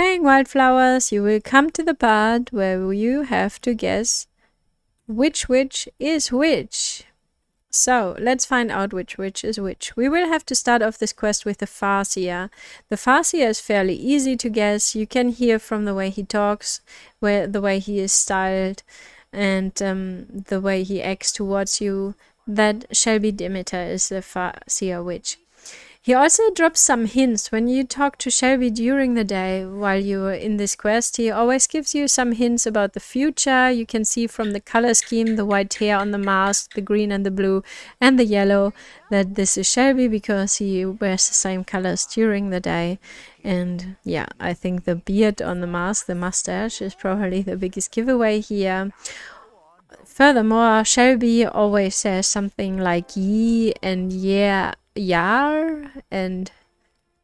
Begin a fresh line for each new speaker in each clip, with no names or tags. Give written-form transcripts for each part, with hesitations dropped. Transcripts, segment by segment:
Playing Wildflowers, you will come to the part where you have to guess which witch is which. So, let's find out which witch is which. We will have to start off this quest with the Farseer. The Farseer is fairly easy to guess. You can hear from the way he talks, the way he is styled, and the way he acts towards you, that Shelby Demeter is the Farseer witch. He also drops some hints when you talk to Shelby during the day while you're in this quest. He always gives you some hints about the future. You can see from the color scheme, the white hair on the mask, the green and the blue and the yellow, that this is Shelby because he wears the same colors during the day. And yeah, I think the beard on the mask, the mustache, is probably the biggest giveaway here. Furthermore, Shelby always says something like ye and yeah, yar, and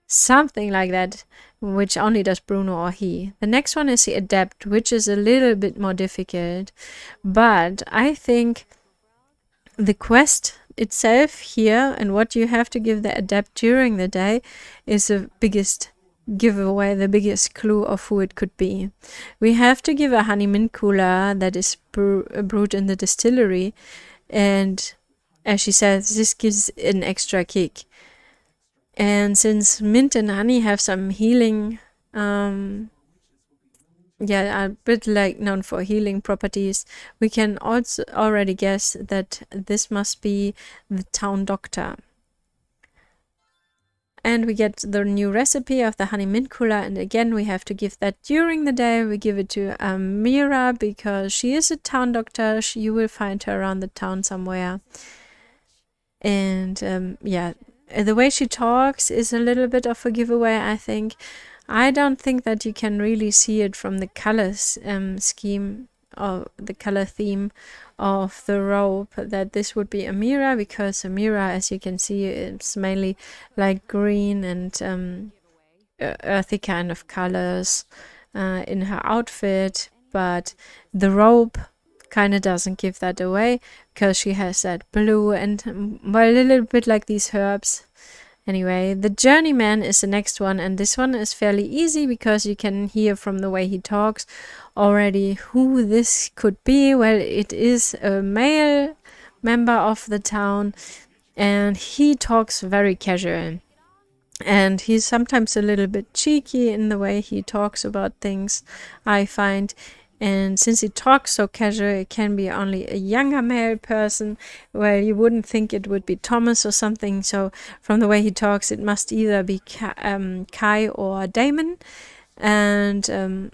something like that, which only does Bruno or he. The next one is the Adept, which is a little bit more difficult, but I think the quest itself here and what you have to give the Adept during the day is the biggest giveaway, the biggest clue of who it could be. We have to give a honey mint cooler that is brewed in the distillery, and as she says, this gives an extra kick. And since mint and honey have some healing, are a bit like known for healing properties, we can also already guess that this must be the town doctor. And we get the new recipe of the honey mint cooler, and again we have to give that during the day. We give it to Mira because she is a town doctor. You will find her around the town somewhere. And the way she talks is a little bit of a giveaway, I think. I don't think that you can really see it from the colors scheme or the color theme of the robe that this would be Amira, because Amira, as you can see, it's mainly like green and earthy kind of colors in her outfit, but the robe kind of doesn't give that away because she has that blue and well, a little bit like these herbs. Anyway, the Journeyman is the next one, and this one is fairly easy because you can hear from the way he talks already who this could be. Well, it is a male member of the town, and he talks very casual. And he's sometimes a little bit cheeky in the way he talks about things, I find. And since he talks so casual, it can be only a younger male person. Well, you wouldn't think it would be Thomas or something. So from the way he talks, it must either be Kai or Damon. And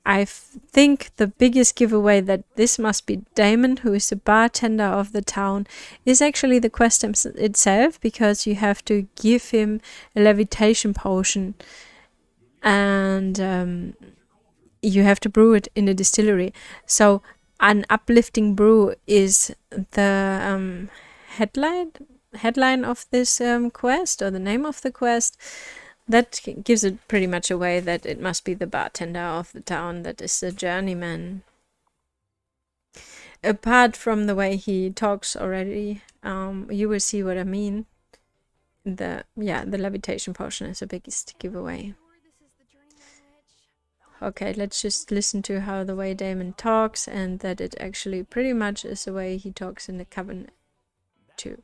I think the biggest giveaway that this must be Damon, who is the bartender of the town, is actually the quest itself, because you have to give him a levitation potion. And you have to brew it in a distillery. So an uplifting brew is the headline of this quest, or the name of the quest. That gives it pretty much away that it must be the bartender of the town that is the Journeyman. Apart from the way he talks already, you will see what I mean. The levitation potion is the biggest giveaway. Okay, let's just listen to how the way Damon talks, and that it actually pretty much is the way he talks in the Coven too.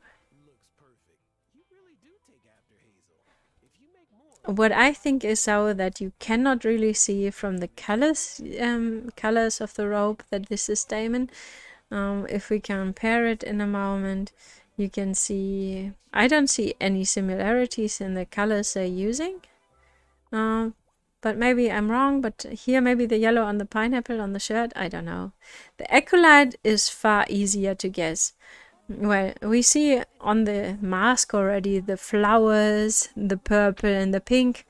What I think is so that you cannot really see from the colors of the robe that this is Damon. If we compare it in a moment, you can see I don't see any similarities in the colors they're using. But maybe I'm wrong, but here maybe the yellow on the pineapple on the shirt, I don't know. The Acolyte is far easier to guess. Well, we see on the mask already the flowers, the purple and the pink.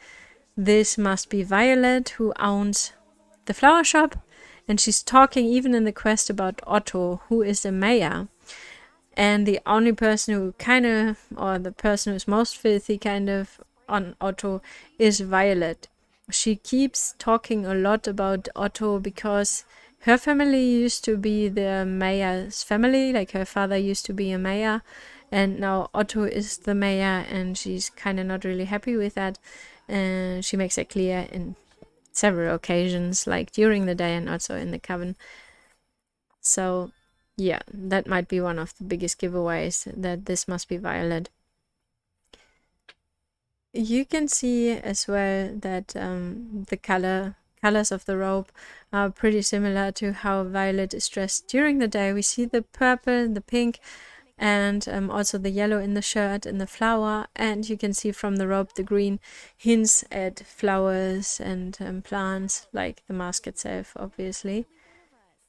This must be Violet, who owns the flower shop, and she's talking even in the quest about Otto, who is the mayor. And the only person who or the person who's most filthy on Otto is Violet. She keeps talking a lot about Otto because her family used to be the mayor's family, like her father used to be a mayor, and now Otto is the mayor, and she's kind of not really happy with that. And she makes it clear in several occasions, like during the day and also in the Coven. So yeah, that might be one of the biggest giveaways, that this must be Violet. You can see as well that the colors of the robe are pretty similar to how Violet is dressed during the day. We see the purple, the pink, and also the yellow in the shirt and the flower, and you can see from the robe the green hints at flowers and plants, like the mask itself, obviously.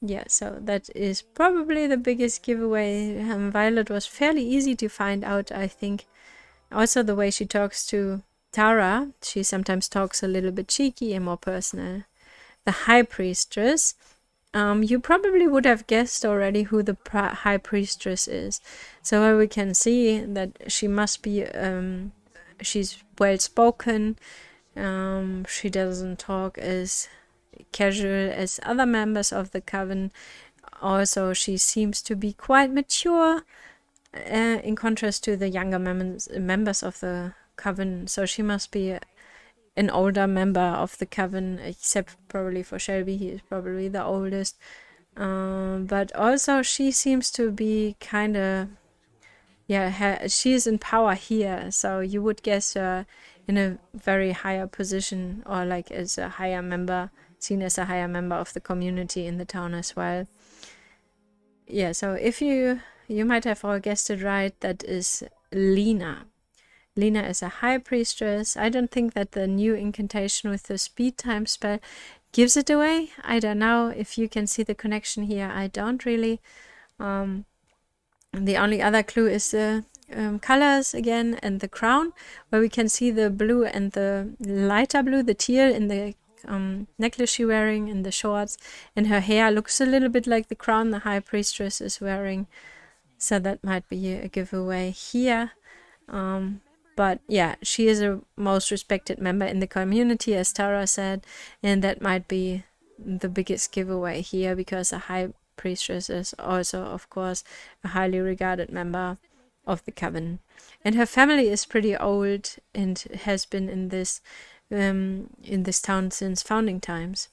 Yeah, so that is probably the biggest giveaway. Violet was fairly easy to find out, I think. Also, the way she talks to Tara, she sometimes talks a little bit cheeky and more personal. The High Priestess, you probably would have guessed already who the High Priestess is. So we can see that she must be, she's well spoken. She doesn't talk as casual as other members of the Coven. Also, she seems to be quite mature, in contrast to the younger members of the Coven. So she must be an older member of the Coven, except probably for Shelby. He is probably the oldest. But also she seems to be kind of, yeah, she is in power here. So you would guess her in a very higher position, or like as a higher member, seen as a higher member of the community in the town as well. Yeah, so if you might have all guessed it right, that is Lena. Lena is a high priestess. I don't think that the new incantation with the speed time spell gives it away. I don't know if you can see the connection here. I don't really. The only other clue is the colors again and the crown, where we can see the blue and the lighter blue, the teal in the necklace she's wearing and the shorts, and her hair looks a little bit like the crown the High Priestess is wearing. So that might be a giveaway here. But yeah, she is a most respected member in the community, as Tara said, and that might be the biggest giveaway here, because a High Priestess is also, of course, a highly regarded member of the Coven. And her family is pretty old and has been in this town since founding times.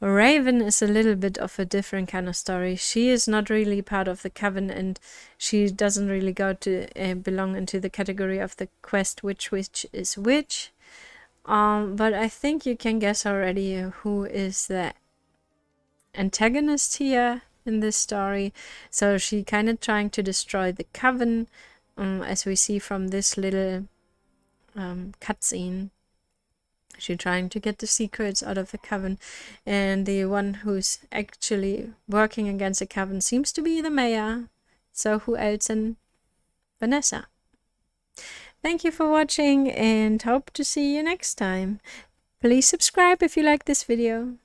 Raven is a little bit of a different kind of story. She is not really part of the Coven, and she doesn't really go to belong into the category of the quest which is which. But I think you can guess already who is the antagonist here in this story. So she kind of trying to destroy the Coven, as we see from this little cutscene. She's trying to get the secrets out of the Coven, and the one who's actually working against the Coven seems to be the mayor. So who else than Vanessa? Thank you for watching, and hope to see you next time. Please subscribe if you like this video.